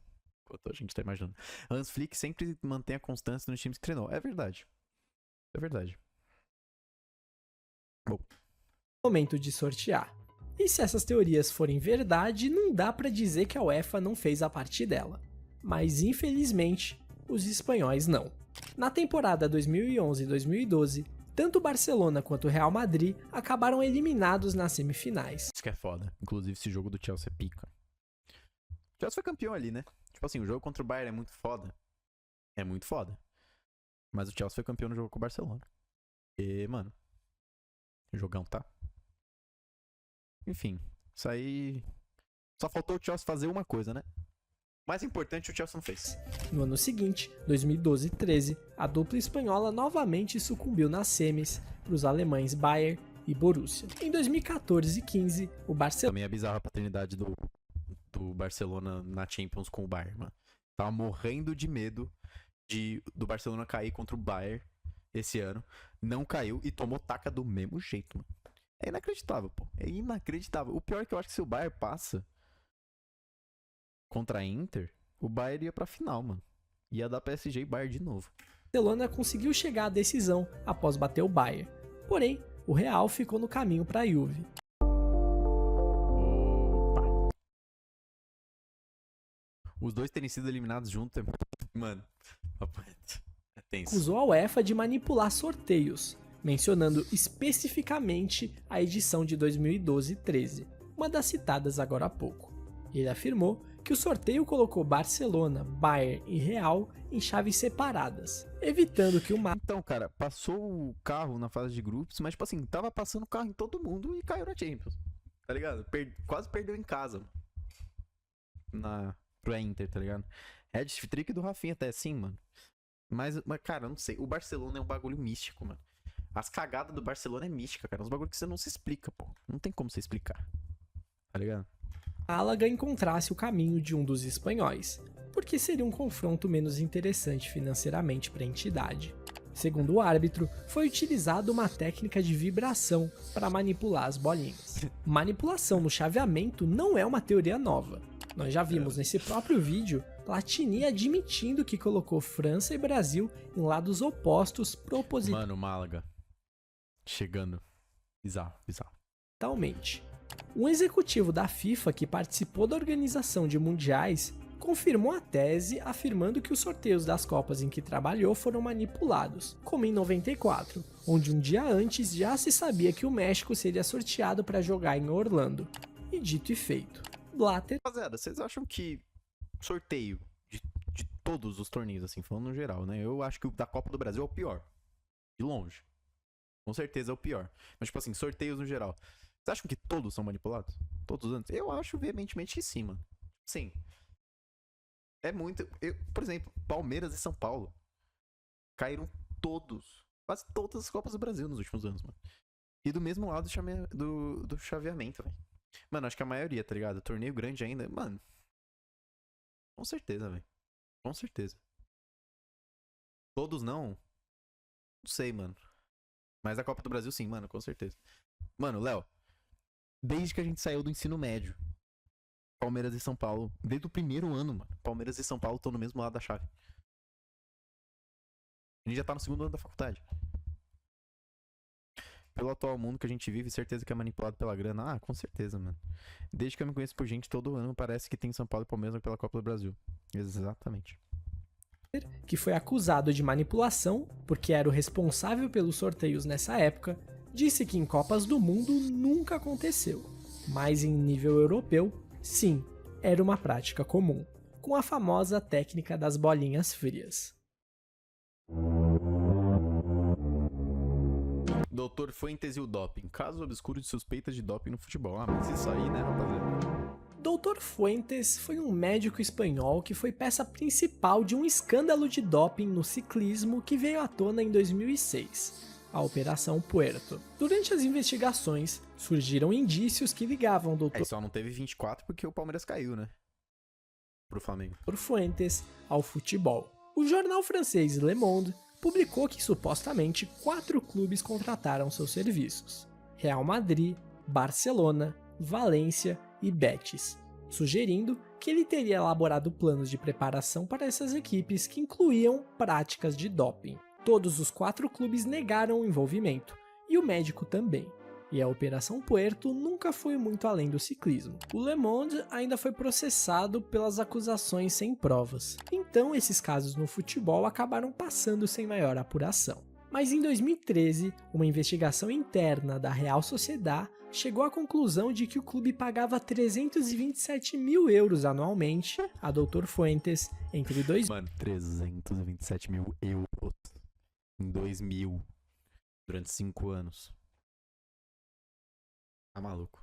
B: Quanto a gente tá imaginando. Hans Flick sempre mantém a constância nos times que treinou. É verdade. É verdade. Bom.
A: Momento de sortear. E se essas teorias forem verdade, não dá pra dizer que a UEFA não fez a parte dela. Mas infelizmente, os espanhóis não. Na temporada 2011-2012, tanto o Barcelona quanto o Real Madrid acabaram eliminados nas semifinais.
B: Isso que é foda. Inclusive esse jogo do Chelsea é pica. O Chelsea foi campeão ali, né? Tipo assim, o jogo contra o Bayern é muito foda. É muito foda. Mas o Chelsea foi campeão no jogo com o Barcelona. E, mano, jogão, tá? Enfim, isso aí... Só faltou o Chelsea fazer uma coisa, né? Mais importante, o Chelsea não fez.
A: No ano seguinte, 2012-13, a dupla espanhola novamente sucumbiu nas semis para os alemães Bayern e Borussia. Em 2014-15, o Barcelona...
B: Também é bizarra a paternidade do Barcelona na Champions com o Bayern, mano. Tava morrendo de medo do Barcelona cair contra o Bayern esse ano. Não caiu e tomou taca do mesmo jeito, mano. É inacreditável, pô. É inacreditável. O pior é que eu acho que se o Bayern passa contra a Inter, o Bayern ia pra final, mano. Ia dar PSG e Bayern de novo.
A: O Barcelona conseguiu chegar à decisão após bater o Bayern. Porém, o Real ficou no caminho para a Juve.
B: Os dois terem sido eliminados juntos, mano, é tenso.
A: Acusou a UEFA de manipular sorteios, mencionando especificamente a edição de 2012-13, uma das citadas agora há pouco. Ele afirmou que o sorteio colocou Barcelona, Bayern e Real em chaves separadas, evitando que
B: Então, cara, passou o carro na fase de grupos, mas, tipo assim, tava passando o carro em todo mundo e caiu na Champions, tá ligado? Quase perdeu em casa, pro Inter, tá ligado? É de trick do Rafinha até, sim, mano. Mas, cara, eu não sei. O Barcelona é um bagulho místico, mano. As cagadas do Barcelona é mística, cara. Uns bagulho que você não se explica, pô. Não tem como você explicar. Tá ligado?
A: Málaga encontrasse o caminho de um dos espanhóis, porque seria um confronto menos interessante financeiramente para a entidade. Segundo o árbitro, foi utilizada uma técnica de vibração para manipular as bolinhas. Manipulação no chaveamento não é uma teoria nova. Nós já vimos nesse próprio vídeo Platini admitindo que colocou França e Brasil em lados opostos propositalmente.
B: Mano, Málaga. Chegando. Bizarro.
A: Totalmente. Um executivo da FIFA que participou da organização de mundiais confirmou a tese, afirmando que os sorteios das Copas em que trabalhou foram manipulados, como em 94, onde um dia antes já se sabia que o México seria sorteado para jogar em Orlando. E dito e feito. Blatter.
B: Rapaziada, vocês acham que sorteio de todos os torneios, assim, falando no geral, né? Eu acho que o da Copa do Brasil é o pior. De longe. Com certeza é o pior. Mas, tipo assim, sorteios no geral. Vocês acham que todos são manipulados? Todos os anos? Eu acho veementemente que sim, mano. Sim. É muito... por exemplo, Palmeiras e São Paulo caíram todos. Quase todas as Copas do Brasil nos últimos anos, mano. E do mesmo lado do chaveamento, velho. Mano, acho que a maioria, tá ligado? Torneio grande ainda. Mano. Com certeza, velho. Com certeza. Todos não? Não sei, mano. Mas a Copa do Brasil, sim, mano, com certeza. Mano, Léo, desde que a gente saiu do ensino médio, Palmeiras e São Paulo, desde o primeiro ano, mano, Palmeiras e São Paulo estão no mesmo lado da chave. A gente já tá no segundo ano da faculdade. Pelo atual mundo que a gente vive, certeza que é manipulado pela grana. Ah, com certeza, mano. Desde que eu me conheço por gente, todo ano parece que tem São Paulo e Palmeiras pela Copa do Brasil. Exatamente.
A: Que foi acusado de manipulação, porque era o responsável pelos sorteios nessa época, disse que em Copas do Mundo nunca aconteceu, mas em nível europeu, sim, era uma prática comum, com a famosa técnica das bolinhas frias.
B: Doutor Fuentes e o doping. Caso obscuro de suspeita de doping no futebol. Ah, mas isso aí, né, rapaziada?
A: Dr. Fuentes foi um médico espanhol que foi peça principal de um escândalo de doping no ciclismo que veio à tona em 2006, a Operação Puerto. Durante as investigações, surgiram indícios que ligavam o Dr.
B: Só não teve 24 porque o Palmeiras caiu, né? Pro Flamengo.
A: Fuentes ao futebol. O jornal francês Le Monde publicou que supostamente 4 clubes contrataram seus serviços: Real Madrid, Barcelona, Valência e Betis, sugerindo que ele teria elaborado planos de preparação para essas equipes que incluíam práticas de doping. Todos os 4 clubes negaram o envolvimento, e o médico também. E a Operação Puerto nunca foi muito além do ciclismo. O Le Monde ainda foi processado pelas acusações sem provas. Então esses casos no futebol acabaram passando sem maior apuração. Mas em 2013, uma investigação interna da Real Sociedad chegou à conclusão de que o clube pagava 327 mil euros anualmente a Dr. Fuentes entre 2000...
B: Mano, 327 mil euros em 2000, durante 5 anos. Tá maluco.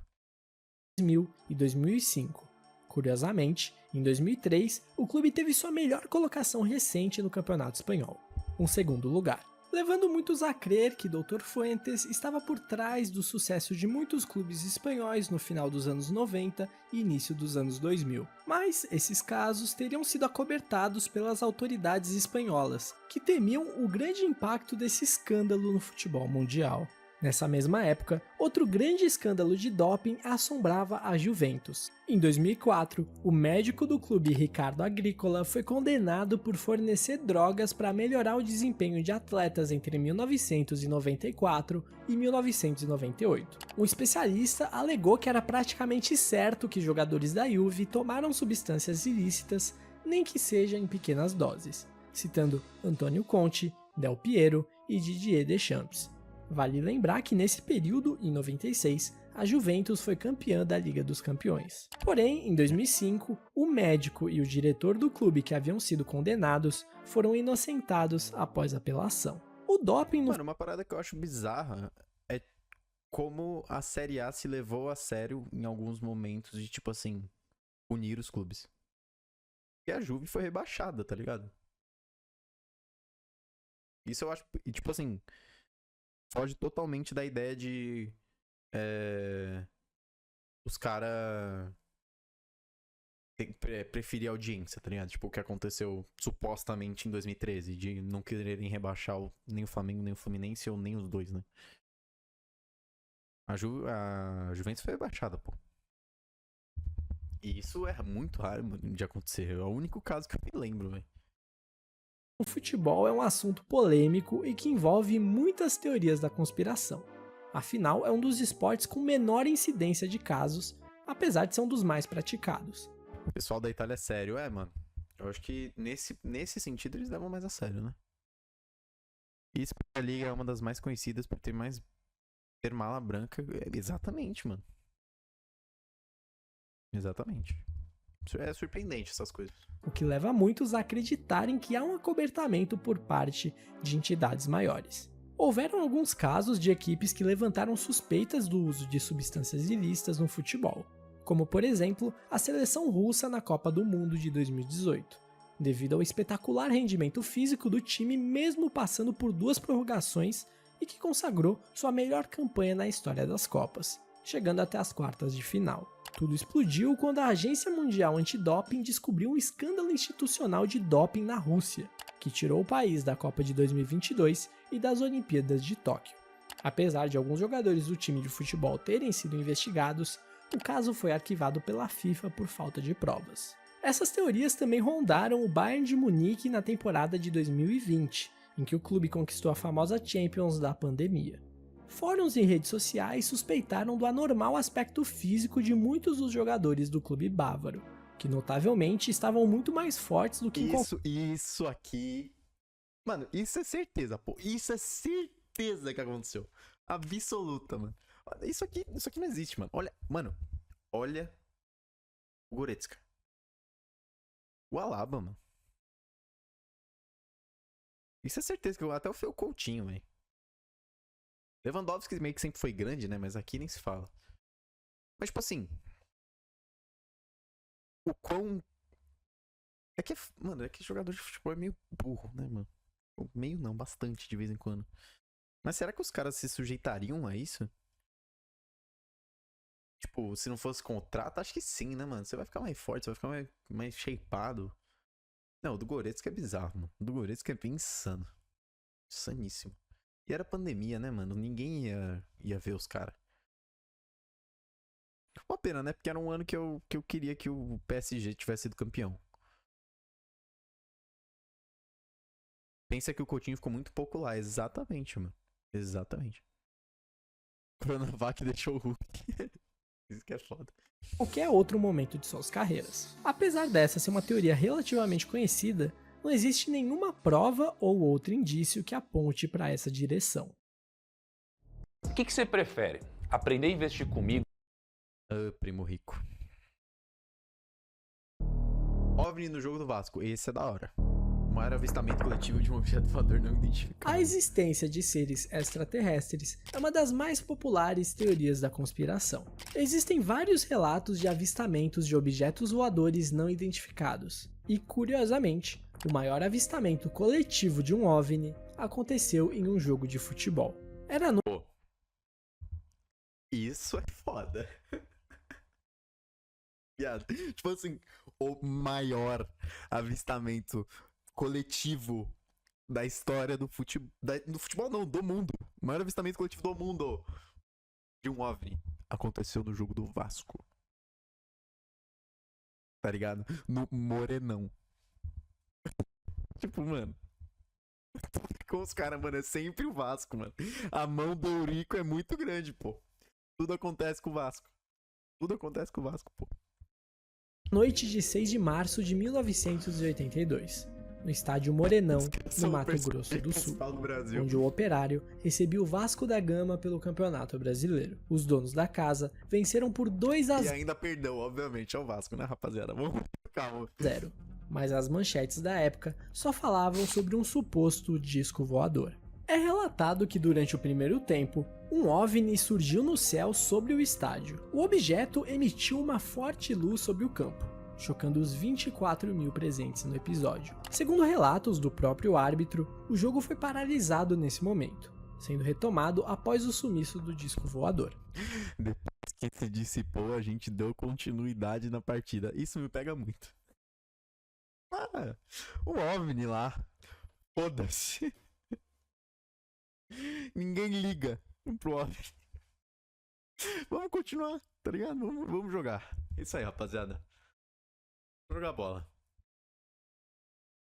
A: 2000 e 2005. Curiosamente, em 2003, o clube teve sua melhor colocação recente no Campeonato Espanhol, um segundo lugar, levando muitos a crer que Dr. Fuentes estava por trás do sucesso de muitos clubes espanhóis no final dos anos 90 e início dos anos 2000. Mas esses casos teriam sido acobertados pelas autoridades espanholas, que temiam o grande impacto desse escândalo no futebol mundial. Nessa mesma época, outro grande escândalo de doping assombrava a Juventus. Em 2004, o médico do clube Ricardo Agrícola foi condenado por fornecer drogas para melhorar o desempenho de atletas entre 1994 e 1998. Um especialista alegou que era praticamente certo que jogadores da Juve tomaram substâncias ilícitas, nem que seja em pequenas doses, citando Antônio Conte, Del Piero e Didier Deschamps. Vale lembrar que nesse período, em 96, a Juventus foi campeã da Liga dos Campeões. Porém, em 2005, o médico e o diretor do clube que haviam sido condenados foram inocentados após apelação. O doping...
B: Mano, uma parada que eu acho bizarra é como a Série A se levou a sério em alguns momentos de, tipo assim, unir os clubes. E a Juve foi rebaixada, tá ligado? Isso eu acho, tipo assim... foge totalmente da ideia de os caras preferir audiência, tá ligado? Tipo, o que aconteceu supostamente em 2013, de não quererem rebaixar nem o Flamengo, nem o Fluminense, ou nem os dois, né? A Juventus foi rebaixada, pô. E isso é muito raro, mano, de acontecer. É o único caso que eu me lembro, velho.
A: O futebol é um assunto polêmico e que envolve muitas teorias da conspiração. Afinal, é um dos esportes com menor incidência de casos, apesar de ser um dos mais praticados.
B: O pessoal da Itália é sério, mano. Eu acho que nesse sentido eles levam mais a sério, né? E a Liga é uma das mais conhecidas por ter mala branca. Exatamente, mano. Exatamente. É surpreendente essas coisas.
A: O que leva muitos a acreditarem que há um acobertamento por parte de entidades maiores. Houveram alguns casos de equipes que levantaram suspeitas do uso de substâncias ilícitas no futebol, como por exemplo a seleção russa na Copa do Mundo de 2018, devido ao espetacular rendimento físico do time mesmo passando por 2 prorrogações e que consagrou sua melhor campanha na história das Copas, chegando até as quartas de final. Tudo explodiu quando a Agência Mundial Antidoping descobriu um escândalo institucional de doping na Rússia, que tirou o país da Copa de 2022 e das Olimpíadas de Tóquio. Apesar de alguns jogadores do time de futebol terem sido investigados, o caso foi arquivado pela FIFA por falta de provas. Essas teorias também rondaram o Bayern de Munique na temporada de 2020, em que o clube conquistou a famosa Champions da pandemia. Fóruns e redes sociais suspeitaram do anormal aspecto físico de muitos dos jogadores do clube bávaro, que notavelmente estavam muito mais fortes do que...
B: Isso aqui... Mano, isso é certeza, pô. Isso é certeza que aconteceu. Absoluta, mano. Isso aqui não existe, mano. Olha o Goretzka. O Alaba, mano. Isso é certeza que até o Coutinho, velho. Lewandowski meio que sempre foi grande, né? Mas aqui nem se fala. Mas, tipo assim... O quão... Mano, é que jogador de futebol é meio burro, né, mano? Meio não, bastante de vez em quando. Mas será que os caras se sujeitariam a isso? Tipo, se não fosse contrato, acho que sim, né, mano? Você vai ficar mais forte, você vai ficar mais shapeado. Não, o do Goretzka é bizarro, mano. O do Goretzka é bem insano. Insaníssimo. E era pandemia, né, mano? Ninguém ia ver os caras. Uma pena, né? Porque era um ano que eu queria que o PSG tivesse sido campeão. Pensa que o Coutinho ficou muito pouco lá. Exatamente, mano. Exatamente. Coronavac deixou o Hulk. Isso que é foda.
A: Qualquer outro momento de suas carreiras. Apesar dessa ser uma teoria relativamente conhecida, não existe nenhuma prova ou outro indício que aponte para essa direção.
F: O que você prefere? Aprender a investir comigo?
B: Primo rico. OVNI no jogo do Vasco. Esse é da hora. O maior avistamento coletivo de um objeto voador não identificado.
A: A existência de seres extraterrestres é uma das mais populares teorias da conspiração. Existem vários relatos de avistamentos de objetos voadores não identificados. E, curiosamente, o maior avistamento coletivo de um OVNI aconteceu em um jogo de futebol. Era no...
B: Isso é foda. Tipo assim, o maior avistamento coletivo da história do futebol. Do futebol não, do mundo. O maior avistamento coletivo do mundo de um OVNI aconteceu no jogo do Vasco. Tá ligado? No Morenão. Tipo, mano. Com os caras, mano, é sempre o Vasco, mano. A mão do Eurico é muito grande, pô. Tudo acontece com o Vasco. Tudo acontece com o Vasco, pô.
A: Noite de 6 de março de 1982, no estádio Morenão, no Mato Grosso do Sul, onde o Operário recebia o Vasco da Gama pelo Campeonato Brasileiro. Os donos da casa venceram por 2-0.
B: E ainda perdeu, obviamente, ao Vasco, né, rapaziada? Vamos, calma.
A: Mas as manchetes da época só falavam sobre um suposto disco voador. É relatado que durante o primeiro tempo, um OVNI surgiu no céu sobre o estádio. O objeto emitiu uma forte luz sobre o campo, chocando os 24 mil presentes no episódio. Segundo relatos do próprio árbitro, o jogo foi paralisado nesse momento, sendo retomado após o sumiço do disco voador.
B: Depois que se dissipou, a gente deu continuidade na partida. Isso me pega muito. O OVNI lá, foda-se. Ninguém liga pro OVNI. Vamos continuar, tá ligado? Vamos jogar. Isso aí, rapaziada. Vamos jogar bola.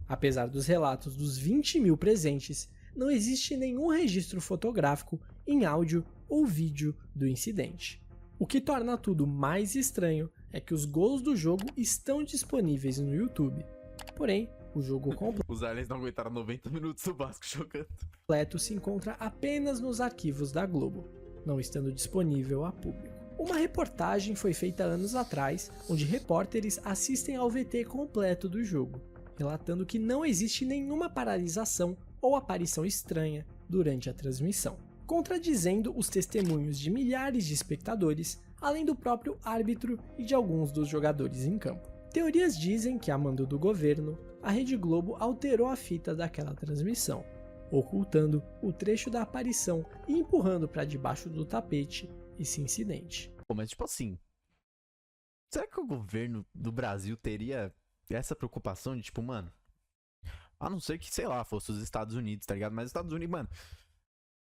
A: Apesar dos relatos dos 20 mil presentes, não existe nenhum registro fotográfico, em áudio ou vídeo do incidente. O que torna tudo mais estranho é que os gols do jogo estão disponíveis no YouTube. Porém, o jogo completo...
B: Os aliens não aguentaram 90 minutos do Vasco jogando.
A: ...se encontra apenas nos arquivos da Globo, não estando disponível a público. Uma reportagem foi feita anos atrás, onde repórteres assistem ao VT completo do jogo, relatando que não existe nenhuma paralisação ou aparição estranha durante a transmissão, contradizendo os testemunhos de milhares de espectadores, além do próprio árbitro e de alguns dos jogadores em campo. Teorias dizem que, a mando do governo, a Rede Globo alterou a fita daquela transmissão, ocultando o trecho da aparição e empurrando para debaixo do tapete esse incidente.
B: Pô, mas tipo assim, será que o governo do Brasil teria essa preocupação de tipo, mano, a não ser que, sei lá, fosse os Estados Unidos, tá ligado? Mas os Estados Unidos, mano,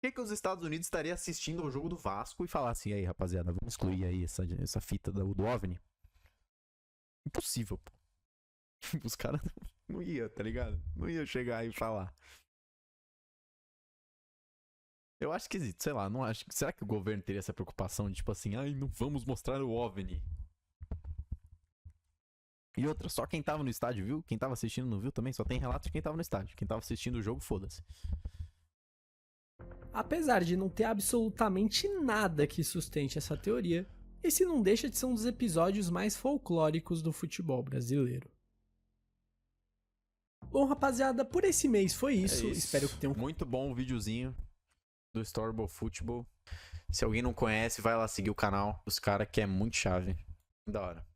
B: por que os Estados Unidos estariam assistindo ao jogo do Vasco e falassem, e aí, rapaziada, vamos excluir aí essa fita do OVNI? Impossível, pô. Os caras não iam, tá ligado? Não iam chegar e falar. Eu acho que, sei lá, não acho. Será que o governo teria essa preocupação de tipo assim, ai, não vamos mostrar o OVNI? E outra, só quem tava no estádio viu? Quem tava assistindo não viu também? Só tem relato de quem tava no estádio. Quem tava assistindo o jogo, foda-se.
A: Apesar de não ter absolutamente nada que sustente essa teoria, esse não deixa de ser um dos episódios mais folclóricos do futebol brasileiro. Bom, rapaziada, por esse mês foi isso. Espero que tenham...
B: Muito bom o videozinho do Storyboard Football. Se alguém não conhece, vai lá seguir o canal dos caras, que é muito chave. Da hora.